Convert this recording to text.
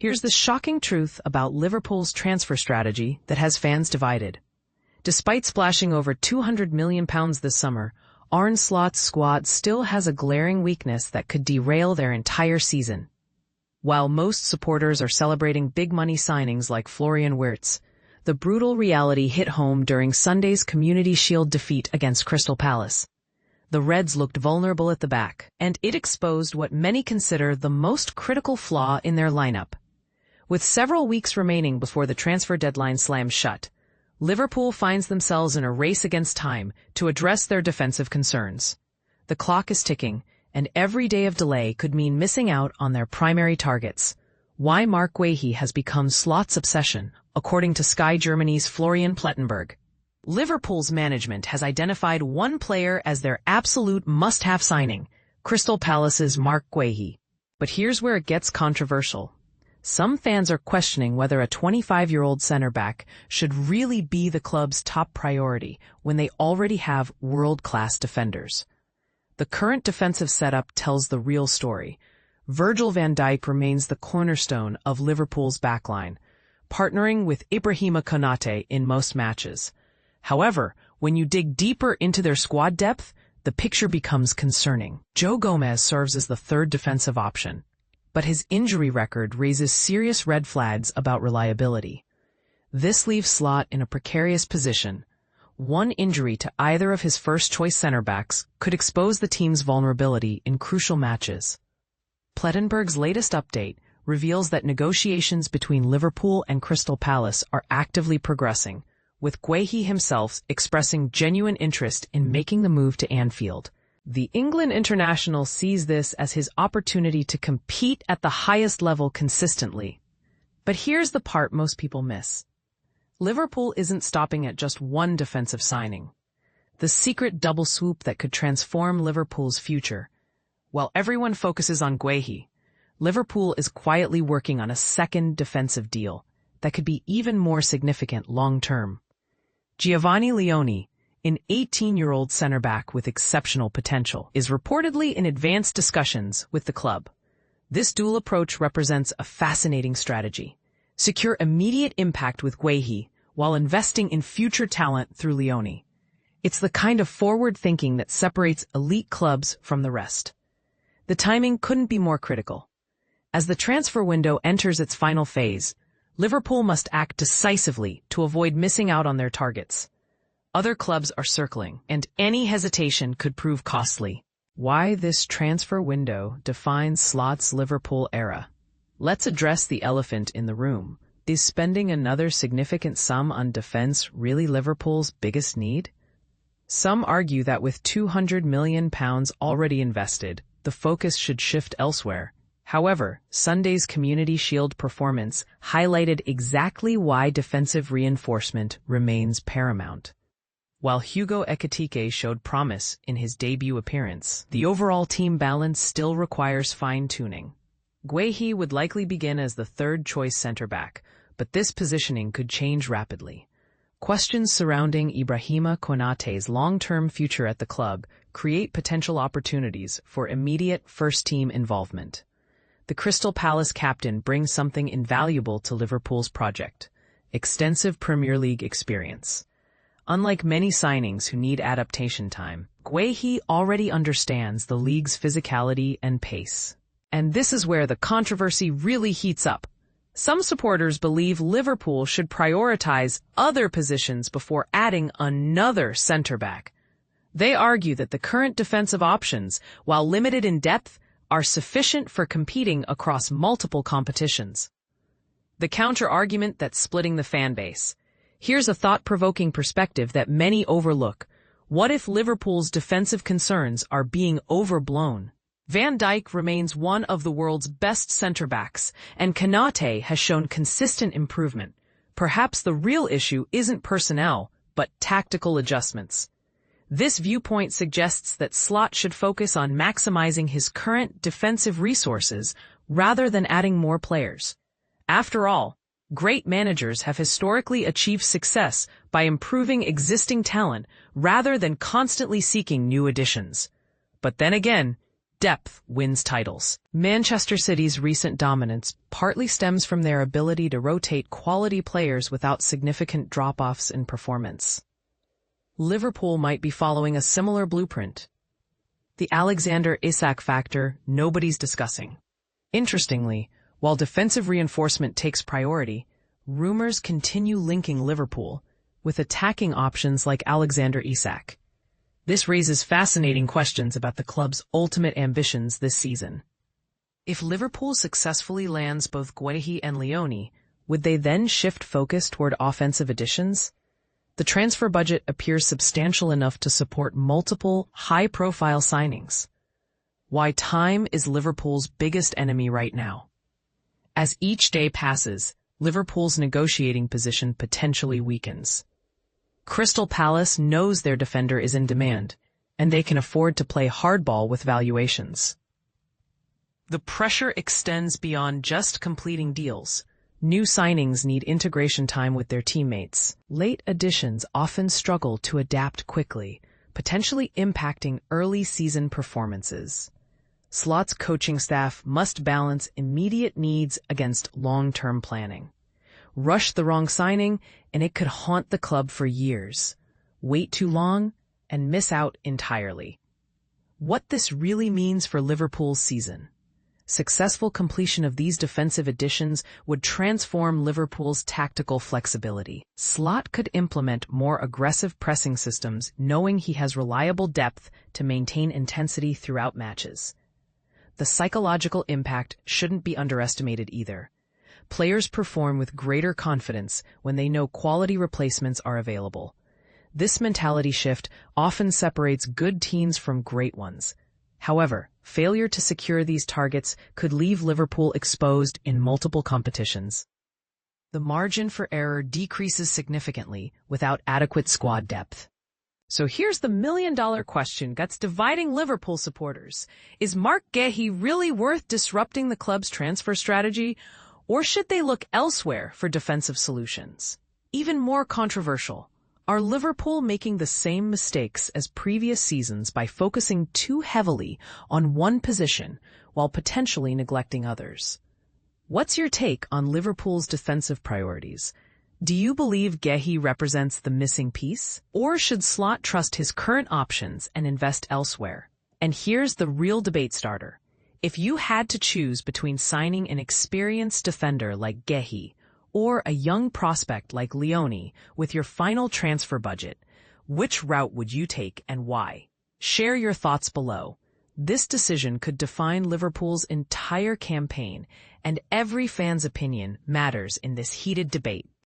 Here's the shocking truth about Liverpool's transfer strategy that has fans divided. Despite splashing over £200 million this summer, Arne Slot's squad still has a glaring weakness that could derail their entire season. While most supporters are celebrating big-money signings like Florian Wirtz, the brutal reality hit home during Sunday's Community Shield defeat against Crystal Palace. The Reds looked vulnerable at the back, and it exposed what many consider the most critical flaw in their lineup. With several weeks remaining before the transfer deadline slams shut, Liverpool finds themselves in a race against time to address their defensive concerns. The clock is ticking, and every day of delay could mean missing out on their primary targets. Why Marc Guehi has become Slot's obsession, according to Sky Germany's Florian Plettenberg. Liverpool's management has identified one player as their absolute must-have signing, Crystal Palace's Marc Guehi. But here's where it gets controversial. Some fans are questioning whether a 25-year-old center-back should really be the club's top priority when they already have world-class defenders. The current defensive setup tells the real story. Virgil van Dijk remains the cornerstone of Liverpool's backline, partnering with Ibrahima Konate in most matches. However, when you dig deeper into their squad depth, the picture becomes concerning. Joe Gomez serves as the third defensive option, but his injury record raises serious red flags about reliability. This leaves Slot in a precarious position. One injury to either of his first-choice center-backs could expose the team's vulnerability in crucial matches. Plettenberg's latest update reveals that negotiations between Liverpool and Crystal Palace are actively progressing, with Guehi himself expressing genuine interest in making the move to Anfield. The England international sees this as his opportunity to compete at the highest level consistently. But here's the part most people miss. Liverpool isn't stopping at just one defensive signing. The secret double swoop that could transform Liverpool's future. While everyone focuses on Guehi, Liverpool is quietly working on a second defensive deal that could be even more significant long-term. Giovanni Leoni, an 18-year-old center-back with exceptional potential, is reportedly in advanced discussions with the club. This dual approach represents a fascinating strategy. Secure immediate impact with Guehi while investing in future talent through Leoni. It's the kind of forward thinking that separates elite clubs from the rest. The timing couldn't be more critical. As the transfer window enters its final phase, Liverpool must act decisively to avoid missing out on their targets. Other clubs are circling, and any hesitation could prove costly. Why this transfer window defines Slot's Liverpool era? Let's address the elephant in the room. Is spending another significant sum on defense really Liverpool's biggest need? Some argue that with £200 million already invested, the focus should shift elsewhere. However, Sunday's Community Shield performance highlighted exactly why defensive reinforcement remains paramount. While Hugo Ekitike showed promise in his debut appearance, the overall team balance still requires fine-tuning. Guehi would likely begin as the third-choice center-back, but this positioning could change rapidly. Questions surrounding Ibrahima Konate's long-term future at the club create potential opportunities for immediate first-team involvement. The Crystal Palace captain brings something invaluable to Liverpool's project: extensive Premier League experience. Unlike many signings who need adaptation time, Guehi already understands the league's physicality and pace. And this is where the controversy really heats up. Some supporters believe Liverpool should prioritize other positions before adding another center-back. They argue that the current defensive options, while limited in depth, are sufficient for competing across multiple competitions. The counter-argument that's splitting the fan base. Here's a thought-provoking perspective that many overlook. What if Liverpool's defensive concerns are being overblown? Van Dijk remains one of the world's best center-backs, and Konate has shown consistent improvement. Perhaps the real issue isn't personnel, but tactical adjustments. This viewpoint suggests that Slot should focus on maximizing his current defensive resources rather than adding more players. After all, great managers have historically achieved success by improving existing talent rather than constantly seeking new additions. But then again, Depth wins titles. Manchester City's recent dominance partly stems from their ability to rotate quality players without significant drop-offs in performance. Liverpool might be following a similar blueprint. The Alexander Isak factor nobody's discussing. Interestingly, while defensive reinforcement takes priority, rumors continue linking Liverpool with attacking options like Alexander Isak. This raises fascinating questions about the club's ultimate ambitions this season. If Liverpool successfully lands both Guehi and Leoni, would they then shift focus toward offensive additions? The transfer budget appears substantial enough to support multiple, high-profile signings. Why time is Liverpool's biggest enemy right now. As each day passes, Liverpool's negotiating position potentially weakens. Crystal Palace knows their defender is in demand, and they can afford to play hardball with valuations. The pressure extends beyond just completing deals. New signings need integration time with their teammates. Late additions often struggle to adapt quickly, potentially impacting early season performances. Slot's coaching staff must balance immediate needs against long-term planning. Rush the wrong signing, and it could haunt the club for years. Wait too long, and miss out entirely. What this really means for Liverpool's season. Successful completion of these defensive additions would transform Liverpool's tactical flexibility. Slot could implement more aggressive pressing systems, knowing he has reliable depth to maintain intensity throughout matches. The psychological impact shouldn't be underestimated either. Players perform with greater confidence when they know quality replacements are available. This mentality shift often separates good teams from great ones. However, failure to secure these targets could leave Liverpool exposed in multiple competitions. The margin for error decreases significantly without adequate squad depth. So here's the million-dollar question that's dividing Liverpool supporters. Is Marc Guehi really worth disrupting the club's transfer strategy, or should they look elsewhere for defensive solutions? Even more controversial, are Liverpool making the same mistakes as previous seasons by focusing too heavily on one position while potentially neglecting others? What's your take on Liverpool's defensive priorities? Do you believe Guehi represents the missing piece? Or should Slot trust his current options and invest elsewhere? And here's the real debate starter. If you had to choose between signing an experienced defender like Guehi or a young prospect like Leoni with your final transfer budget, which route would you take and why? Share your thoughts below. This decision could define Liverpool's entire campaign, and every fan's opinion matters in this heated debate.